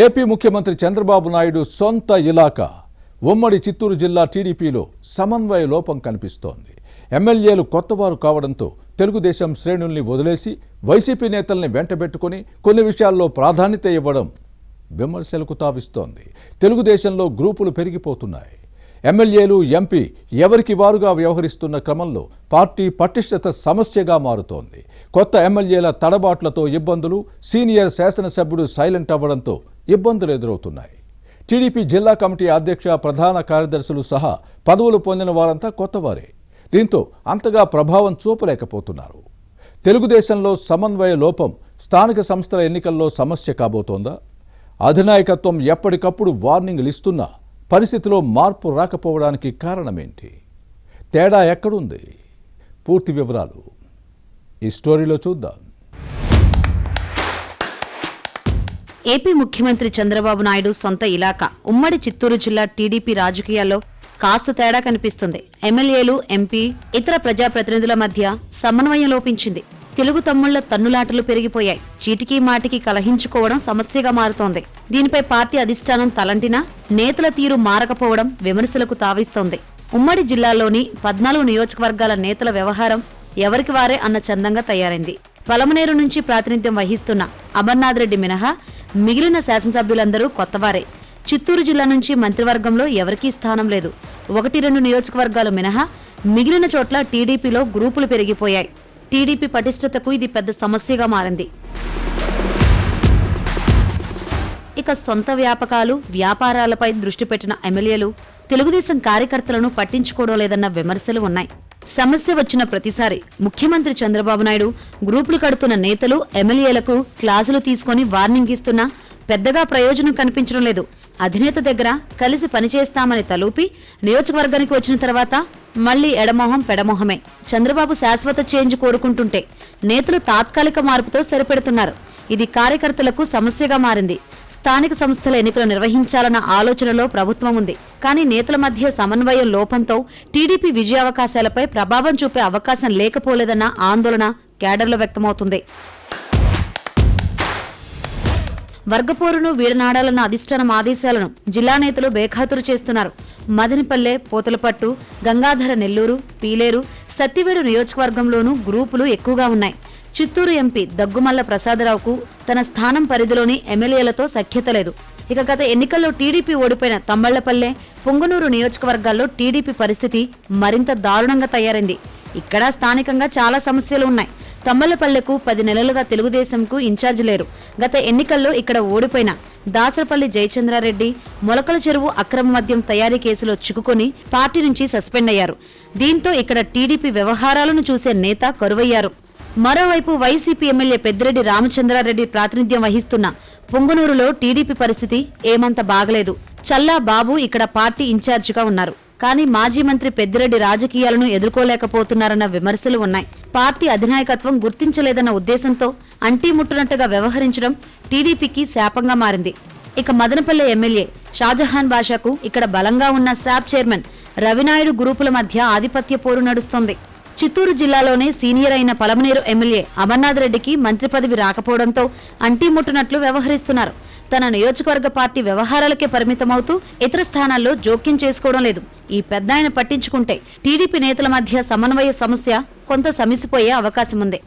AP ముఖ్యమంత్రి చంద్రబాబు నాయుడు సొంత ఇలాకా ఉమ్మడి చిత్తూరు జిల్లా టీడీపీలో సమన్వయ లోపం కనిపిస్తోంది. ఎమ్మెల్యేలు కొత్తవారు కావడంతో తెలుగుదేశం శ్రేణుల్ని వదిలేసి వైసీపీ నేతల్ని వెంటబెట్టుకుని కొన్ని విషయాల్లో ప్రాధాన్యత ఇవ్వడం విమర్శలకు తావిస్తోంది. తెలుగుదేశంలో గ్రూపులు పెరిగిపోతున్నాయి. ఎమ్మెల్యేలు ఎంపీ ఎవరికి వారుగా వ్యవహరిస్తున్న క్రమంలో పార్టీ పటిష్టత సమస్యగా మారుతోంది. కొత్త ఎమ్మెల్యేల తడబాట్లతో ఇబ్బందులు, సీనియర్ శాసనసభ్యుడు సైలెంట్ అవ్వడంతో ఇబ్బందులు ఎదురవుతున్నాయి. టీడీపీ జిల్లా కమిటీ అధ్యక్ష, ప్రధాన కార్యదర్శులు సహా పదవులు పొందిన వారంతా కొత్తవారే. దీంతో అంతగా ప్రభావం చూపలేకపోతున్నారు. తెలుగుదేశంలో సమన్వయ లోపం స్థానిక సంస్థల ఎన్నికల్లో సమస్య కాబోతోందా? అధినాయకత్వం ఎప్పటికప్పుడు వార్నింగ్లు ఇస్తున్నా పరిస్థితిలో మార్పు రాకపోవడానికి కారణమేంటి? తేడా ఎక్కడుంది? పూర్తి వివరాలు ఈ స్టోరీలో చూద్దాం. ఏపీ ముఖ్యమంత్రి చంద్రబాబు నాయుడు సొంత ఇలాకా ఉమ్మడి చిత్తూరు జిల్లా టీడీపీ రాజకీయాల్లో కాస్త తేడా కనిపిస్తుంది. ఎమ్మెల్యేలు, ఎంపీ, ఇతర ప్రజాప్రతినిధుల మధ్య సమన్వయం లోపించింది. తెలుగు తమ్ముళ్ల తన్నులాటలు పెరిగిపోయాయి. చీటికి మాటికి కలహించుకోవడం సమస్యగా మారుతోంది. దీనిపై పార్టీ అధిష్టానం తలంటినా నేతల తీరు మారకపోవడం విమర్శలకు తావిస్తోంది. ఉమ్మడి జిల్లాలోని 14 నియోజకవర్గాల నేతల వ్యవహారం ఎవరికి వారే అన్న చందంగా తయారైంది. పలమనేరు నుంచి ప్రాతినిధ్యం వహిస్తున్న అమర్నాథ్ రెడ్డి మినహా మిగిలిన శాసనసభ్యులందరూ కొత్తవారే. చిత్తూరు జిల్లా నుంచి మంత్రివర్గంలో ఎవరికీ స్థానం లేదు. 1-2 నియోజకవర్గాలు మినహా మిగిలిన చోట్ల టీడీపీలో గ్రూపులు పెరిగిపోయాయి. టీడీపీ పటిష్టతకు ఇది పెద్ద సమస్యగా మారింది. ఇక సొంత వ్యాపకాలు, వ్యాపారాలపై దృష్టి పెట్టిన ఎమ్మెల్యేలు తెలుగుదేశం కార్యకర్తలను పట్టించుకోవడం లేదన్న విమర్శలు ఉన్నాయి. సమస్య వచ్చిన ప్రతిసారి ముఖ్యమంత్రి చంద్రబాబు నాయుడు గ్రూపులు కడుతున్న నేతలు, ఎమ్మెల్యేలకు క్లాసులు తీసుకుని వార్నింగ్ ఇస్తున్నా పెద్దగా ప్రయోజనం కనిపించడం లేదు. అధినేత దగ్గర కలిసి పనిచేస్తామని తలూపి నియోజకవర్గానికి వచ్చిన తర్వాత మళ్లీ ఎడమొహం పెడమొహమే. చంద్రబాబు శాశ్వత చేంజ్ కోరుకుంటుంటే నేతలు తాత్కాలిక మార్పుతో సరిపెడుతున్నారు. ఇది కార్యకర్తలకు సమస్యగా మారింది. స్థానిక సంస్థల ఎన్నికలు నిర్వహించాలన్న ఆలోచనలో ప్రభుత్వం ఉంది. కానీ నేతల మధ్య సమన్వయం లోపంతో టీడీపీ విజయావకాశాలపై ప్రభావం చూపే అవకాశం లేకపోలేదన్న ఆందోళన క్యాడర్లో వ్యక్తమవుతుంది. వర్గపోరును వీడనాడాలన్న అధిష్టానం ఆదేశాలను జిల్లా నేతలు బేఖాతురు చేస్తున్నారు. మదనపల్లె, పోతలపట్టు, గంగాధర నెల్లూరు, పీలేరు, సత్తివేడు నియోజకవర్గంలోనూ గ్రూపులు ఎక్కువగా ఉన్నాయి. చిత్తూరు ఎంపీ దగ్గుమల్ల ప్రసాదరావుకు తన స్థానం పరిధిలోని ఎమ్మెల్యేలతో సఖ్యత లేదు. ఇక గత ఎన్నికల్లో టీడీపీ ఓడిపోయిన తమ్మళ్లపల్లె, పొంగనూరు నియోజకవర్గాల్లో టీడీపీ పరిస్థితి మరింత దారుణంగా తయారైంది. ఇక్కడ స్థానికంగా చాలా సమస్యలు ఉన్నాయి. తమ్మళ్లపల్లెకు 10 నెలలుగా తెలుగుదేశంకు ఇన్ఛార్జ్ లేరు. గత ఎన్నికల్లో ఇక్కడ ఓడిపోయిన దాసరపల్లి జయచంద్రారెడ్డి మొలకల చెరువు అక్రమ మద్యం తయారీ కేసులో చిక్కుకొని పార్టీ నుంచి సస్పెండ్ అయ్యారు. దీంతో ఇక్కడ టీడీపీ వ్యవహారాలను చూసే నేత కరువయ్యారు. మరోవైపు వైసీపీ ఎమ్మెల్యే పెద్దిరెడ్డి రామచంద్రారెడ్డి ప్రాతినిధ్యం వహిస్తున్న పొంగనూరులో టీడీపీ పరిస్థితి ఏమంత బాగలేదు. చల్లా బాబు ఇక్కడ పార్టీ ఇన్ఛార్జిగా ఉన్నారు. కానీ మాజీ మంత్రి పెద్దిరెడ్డి రాజకీయాలను ఎదుర్కోలేకపోతున్నారన్న విమర్శలు ఉన్నాయి. పార్టీ అధినాయకత్వం గుర్తించలేదన్న ఉద్దేశంతో అంటీముట్టునట్టుగా వ్యవహరించడం టీడీపీకి శాపంగా మారింది. ఇక మదనపల్లె ఎమ్మెల్యే షాజహాన్ బాషాకు ఇక్కడ బలంగా ఉన్న శాప్ చైర్మన్ రవినాయుడు గ్రూపుల మధ్య ఆధిపత్య పోరు నడుస్తోంది. చిత్తూరు జిల్లాలోనే సీనియర్ అయిన పలమనేరు ఎమ్మెల్యే అమర్నాథ్ రెడ్డికి మంత్రి పదవి రాకపోవడంతో అంటీముట్టునట్లు వ్యవహరిస్తున్నారు. తన నియోజకవర్గ పార్టీ వ్యవహారాలకే పరిమితమవుతూ ఇతర స్థానాల్లో జోక్యం చేసుకోవడం లేదు. ఈ పెద్దాయన పట్టించుకుంటే టీడీపీ నేతల మధ్య సమన్వయ సమస్య కొంత సమిసిపోయే అవకాశం ఉంది.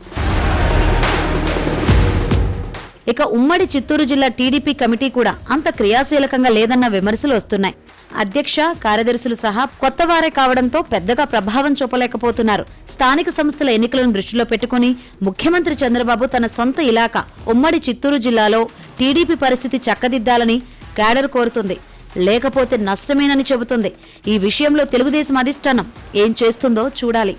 ఇక ఉమ్మడి చిత్తూరు జిల్లా టీడీపీ కమిటీ కూడా అంత క్రియాశీలకంగా లేదన్న విమర్శలు వస్తున్నాయి. అధ్యక్ష, కార్యదర్శులు సహా కొత్తవారే కావడంతో పెద్దగా ప్రభావం చూపలేకపోతున్నారు. స్థానిక సంస్థల ఎన్నికలను దృష్టిలో పెట్టుకుని ముఖ్యమంత్రి చంద్రబాబు తన సొంత ఇలాకా ఉమ్మడి చిత్తూరు జిల్లాలో టీడీపీ పరిస్థితి చక్కదిద్దాలని క్యాడర్ కోరుతుంది. లేకపోతే నష్టమేనని చెబుతుంది. ఈ విషయంలో తెలుగుదేశం అధిష్టానం ఏం చేస్తుందో చూడాలి.